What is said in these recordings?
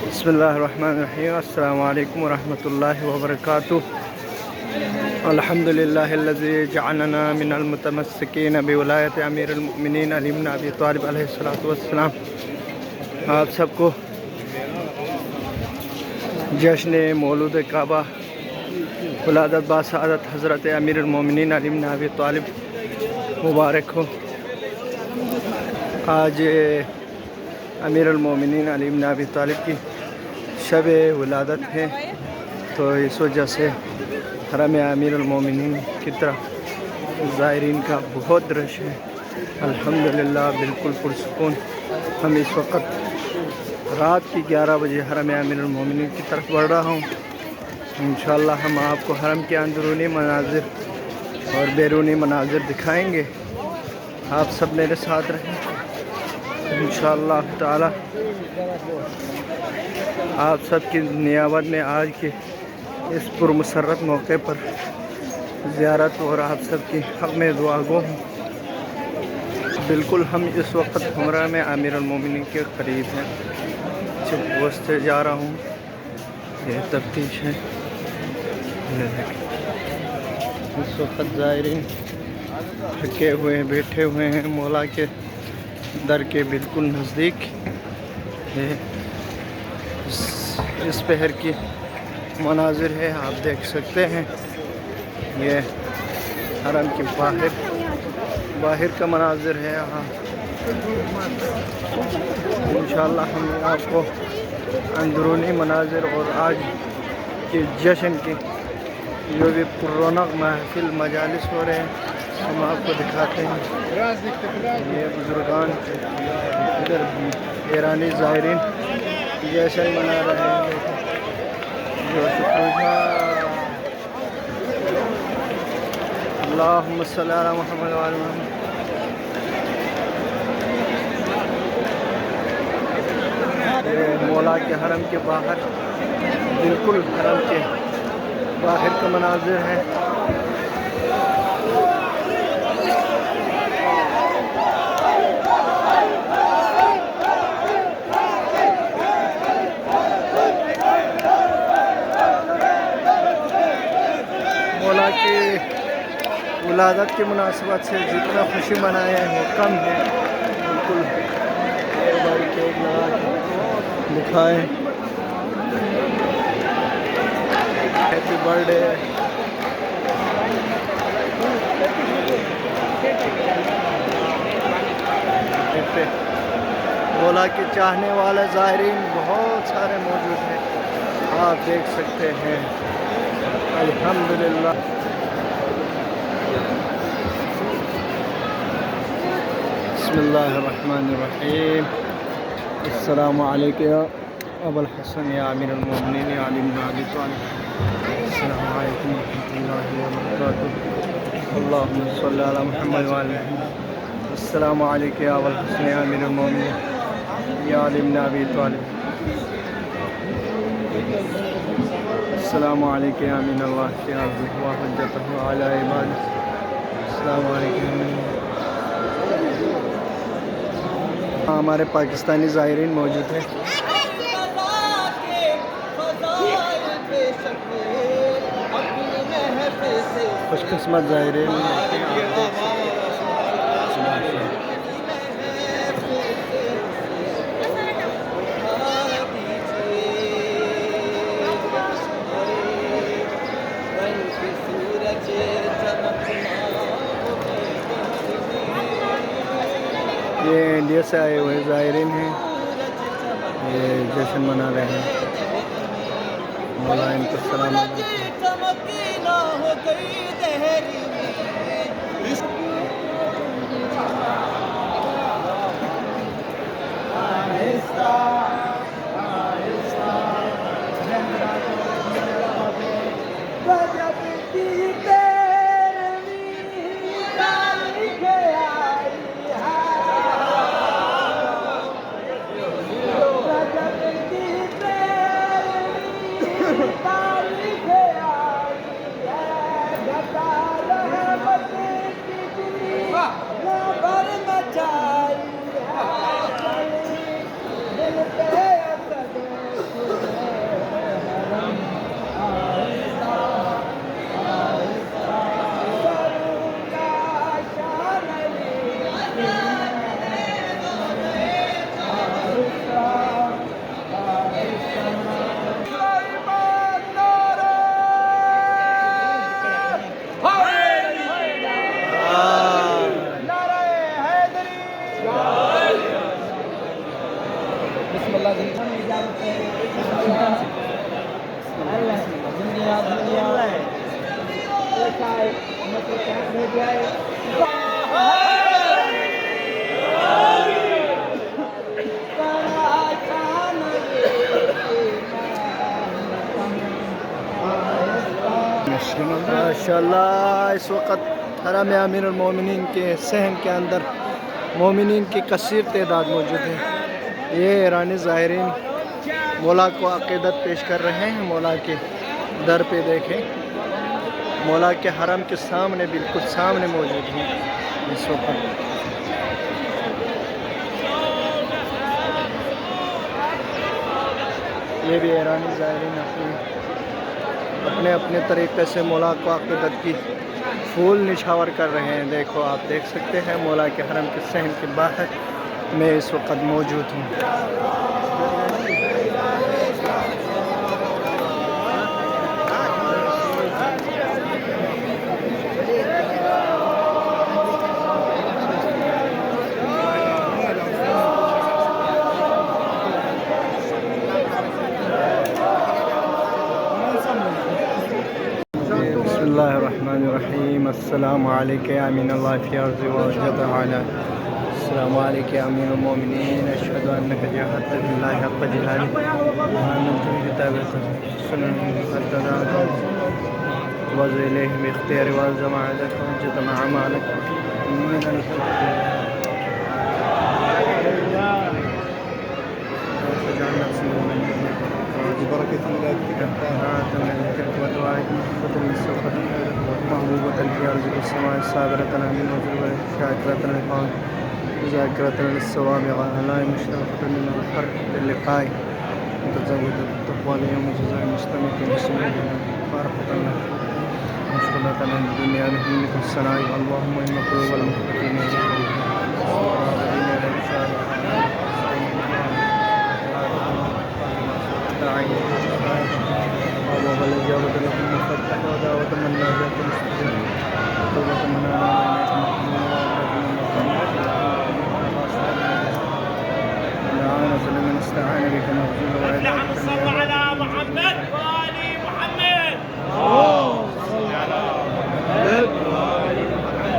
बिस्मिल्लाहिर्रहमानिर्रहीम। अस्सलामु अलैकुम वरहमतुल्लाहि वबरकातुहू। अल्हम्दुलिल्लाहिल्लज़ी जअलना मिनल मुतमस्सिकीन बिवलायत अमीरुल मोमिनीन अली इब्न अबी तालिब अलैहिस्सलातु वस्सलाम। आप सबको जश्न मौलूद काबा वलादत बासआदत हज़रत अमीरुल मोमिनीन अली इब्न अबी तालिब मुबारक हो। आज अमीरुल मोमिनीन अली इब्न अबी तालिब की शब विलादत है, तो इस वजह से हरम अमीरुल मोमिनीन की तरफ ज़ायरीन का बहुत रश है। अल्हम्दुलिल्लाह बिल्कुल पुरसुकून। हम इस वक्त रात की 11 बजे हरम अमीरुल मोमिनीन की तरफ बढ़ रहा हूँ। इंशाअल्लाह हम आपको हरम के अंदरूनी मनाजिर और बैरूनी मनाजिर दिखाएंगे। आप सब मेरे साथ रहें इंशाअल्लाह ताला। आप सब की नियामत में आज के इस पुरमसरत मौके पर ज़ियारत और आप सब की हक़ में दुआ गो हूँ। बिल्कुल हम इस वक्त हमरा में अमीरुल मोमिनीन के करीब हैं। चुप से जा रहा हूँ, ये तफ्तीश है। इस वक्त ज़ायरीन थके हुए बैठे हुए हैं मौला के दर के बिल्कुल नज़दीक है। इस पहर की मनाजिर है, आप देख सकते हैं। ये हरम के बाहर का मनाजिर है। यहाँ इंशाअल्लाह हम आपको अंदरूनी मनाजिर और आज के जश्न की जो भी पुरौनक महफिल मजालिस हो रहे हैं हम आपको दिखाते हैं। ये बुजुर्गान इधर ईरानी ज़ायरीन जश्न मना रहे हैं। जो अल्लाहुम्मा सल्ली अला मुहम्मद व अला मुहम्मद। मौला के हरम के बाहर, बिल्कुल हरम के बाहर का मनाजिर है। मौला की विलादत की मुनासबत से जितना खुशी मनाए हैं वो कम है। बिल्कुल भाई केक लगा के दिखाएँ। Happy birthday. मौला के चाहने वाले ज़ायरीन बहुत सारे मौजूद हैं, आप देख सकते हैं। अल्हम्दुलिल्लाह। बिस्मिल्लाहिर्रहमानिर्रहीम। अस्सलामु अलैकुम या अबुल हसन या अमीरुल मोमिनीन या अली इब्न अबी तालिब। अस्सलामु अलैकुम वरहमतुल्लाहि वबरकातुहू। अल्लाहुम्मा सल्ली अला मुहम्मद व अला मुहम्मद। अस्सलामु अलैकुम या अबुल हसन या अमीरुल मोमिनीन या अली इब्न अबी तालिब। अस्सलामु अलैकुम या अमीनल्लाह व हुज्जतहु अला इबादिही। अस्सलामु अलैकुम। हमारे पाकिस्तानी ज़ायरीन मौजूद हैं। खुशकिस्मत ज़ायरीन। ये इंडिया से आए हुए ज़ायरीन हैं, ये जश्न मना रहे हैं। मौला इनको सलाम। माशाल्लाह इस वक्त हरम अमीर मोमिनीन के सहन के अंदर मोमिनीन की कसीर तादाद मौजूद है। ये ईरानी ज़ाहिरीन मौला को अक़ीदत पेश कर रहे हैं। मौला के दर पे देखें, मौला के हरम के सामने बिल्कुल सामने मौजूद हैं इस वक्त। ये भी ईरानी ज़ाहिरीन अपने अपने तरीक़े से मौला को अक़ीदत की फूल निछावर कर रहे हैं। देखो, आप देख सकते हैं मौला के हरम के सहन के बाहर मैं इस वक्त मौजूद हूँ। बिस्मिल्लाहिर्रहमानिर्रहीम। अस्सलामु अलैका या अमीनल्लाह फ़ी अर्ज़ि व अजद अला। अस्सलामु अलैका या अमीरुल मोमिनीन। अशहदु अन्नका जहदत बिल्लाहि हक़्क़ जिहादि व आमनतु बि किताबिका सुन्नत मुक़द्ददा व इलैहि बि इख्तियारि व ज़माअतक व जतमा अमालक मिनल بركة الله فيك محبوبة في أرض السماء صابرة من وجوه شاكرة للقوم ذاكرة للصوابع لا مشتاقة من الحر للقاء متزود بالتقوى ليوم جزاء المستمع بسمه باركة الله مشغلة الدنيا بحلمك السناء اللهم إن قلوب المخبتين وهو الإجابة لكم مفتح ودعوة من ناجاة المستجاب توبة من لمن استعان بك مرجو اللهم صل على محمد وآل محمد. صل على محمد وآل محمد.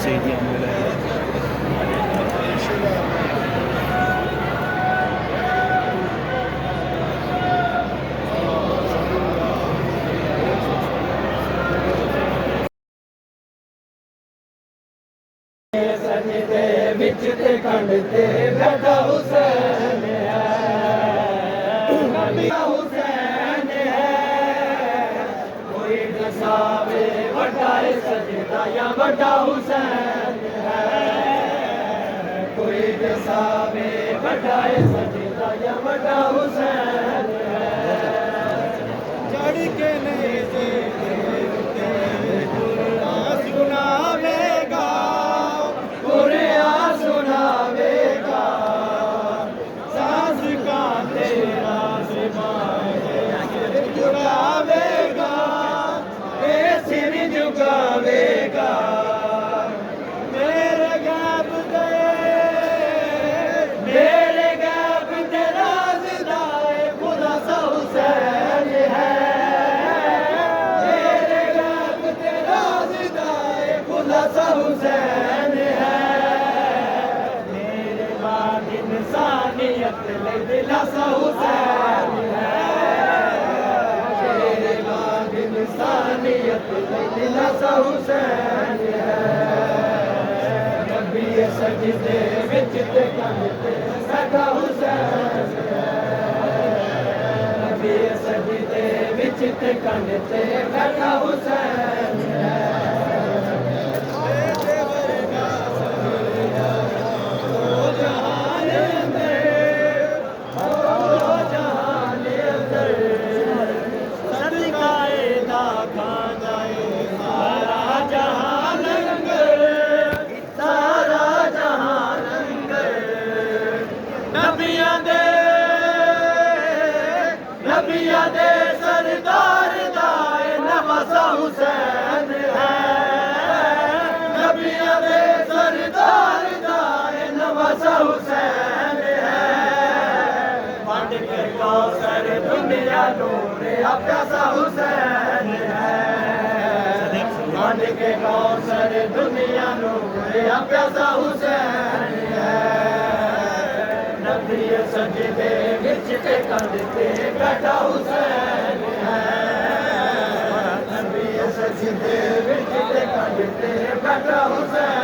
سيدي सजदे विच ते कंडते बैठा हुसैन है, नबी हुसैन है। कोई दसावे वड्डा सजदा या वड्डा हुसैन है, कोई दसावे वड्डा सजदा या वड्डा हुसैन है। चढ़ के नहीं सुनावेगा सुनावेगा सांस का तेरा झुकावेगा सिर झुकावेगा मेरे गैब दे राज़दाए खुदा सा हुसैन है। मेरे गैब दे राज़दाए खुदा सा हुसैन है। इंसानियत ले दिला सा हुसैन है। मेरे बाद इंसानियत ले दिला सा हुसैन है। नबी सजदे विच ते कंडते बैठा हुसैन है। नबी सजदे विच ते कंडते बैठा हुसैन है। नवासा हुसैन है नबिया दे सरदार दा नवासा हुसैन है वंड के कौसर दुनिया नूर प्यासा हुसैन है वंड के कौसर दुनिया नूर प्यासा हुसैन है नबी सजदे विच ते कंध ते बैठा हुसैन है नबी सजदे विच ते कंध ते बैठा हुसैन